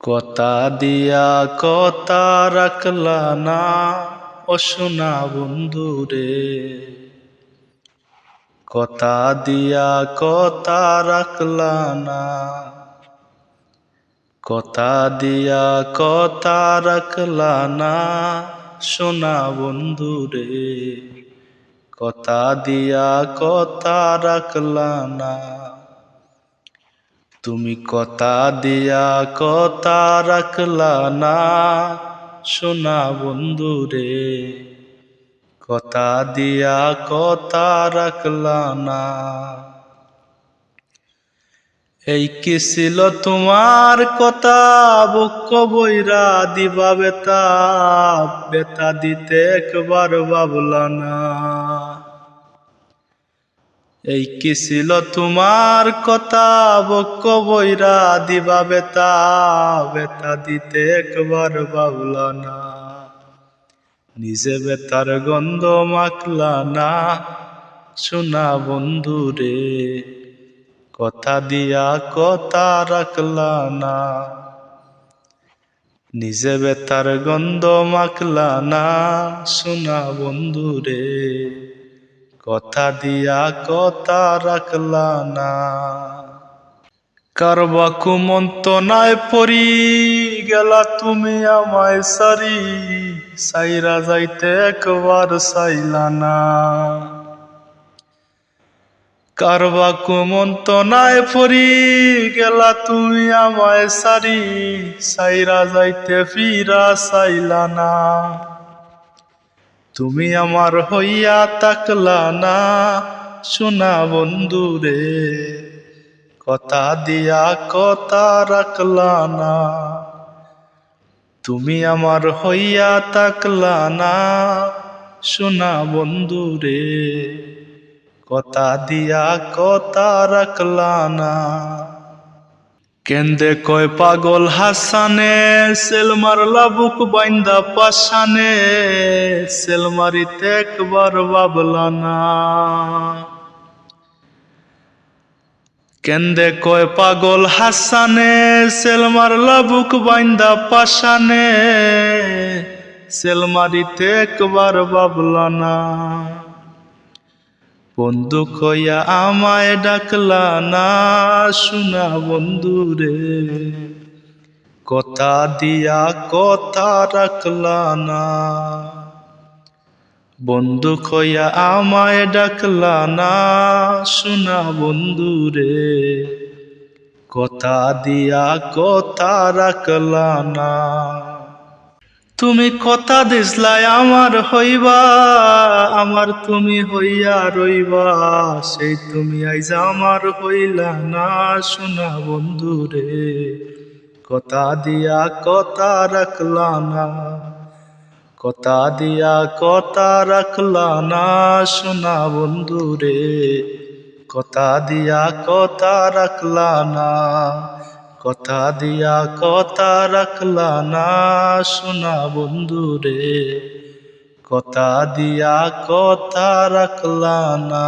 কথা দিয়া কথা রাখলা না ও সোনা বন্ধু রে। কথা দিয়া কথা রাখলা না, কথা দিয়া কথা রাখলা না সোনা বন্ধু রে। কথা দিয়া কথা রাখলা না, তুমি কথা দিয়া কথা রাখলা না সোনা বন্ধু রে। কথা দিয়া কথা রাখলা না। এই কি ছিল তোমার কথা, বক্ষ বইরা দিবা বেতা, বেতা দিতে একবার ভাবলা না। এই কি ছিল তোমার কথা, বক্ষ বইরা দিবা বেতা, বেতা দিতে একবার ভাবলা না। নিজে বেতার গন্ধ মাখলা না সোনা বন্ধু রে। কথা দিয়া কথা রাখলা না, নিজে বেতার গন্ধ মাখলা না সোনা বন্ধু রে। কথা দিয়া কথা রাখলা না। কারবা কুমন্তনায় পরি গেলা তুমি আমায় সারি, সাইরা যাইতে একবার চাইলা না। কারবা কুমন্তনায় পরি গেলা তুমি আমায় সারি, সাইরা যাইতে ফিরা চাইলা না। তুমি আমার হইয়া তাকলা না সোনা বন্ধু রে। কথা দিয়া কথা রাখলা না, তুমি আমার হইয়া তাকলা না সোনা বন্ধু রে। কথা দিয়া কথা রাখলা না। কেন্দে কয় পাগল হাসানে, সেল মারলা বুক বাইন্দা পাশানে, সেল মারিতে একবার ভাবলা না। কেন্দে কয় পাগল হাসানে, সেল মারলা বুক বাইন্দা পাশানে, সেল মারিতে একবার ভাবলা না। বন্ধু কইয়া আমায় ডাকলা না সোনা বন্ধু রে। কথা দিয়া কথা রাখলা না, বন্ধু কইয়া আমায় ডাকলা না সোনা বন্ধু রে। কথা দিয়া কথা রাখলা না। তুমি কথা দিসলাই আমার হইবা, আমার তুমি হইয়া রইবা, সেই তুমি আইজ আমার হইলা না সোনা বন্ধু রে। কথা দিয়া কথা রাখলা না, কথা দিয়া কথা রাখলা না সোনা বন্ধু রে। কথা দিয়া কথা রাখলা না, কথা দিয়া কথা রাখলা না সোনা বন্ধু রে। কথা দিয়া কথা রাখলা না।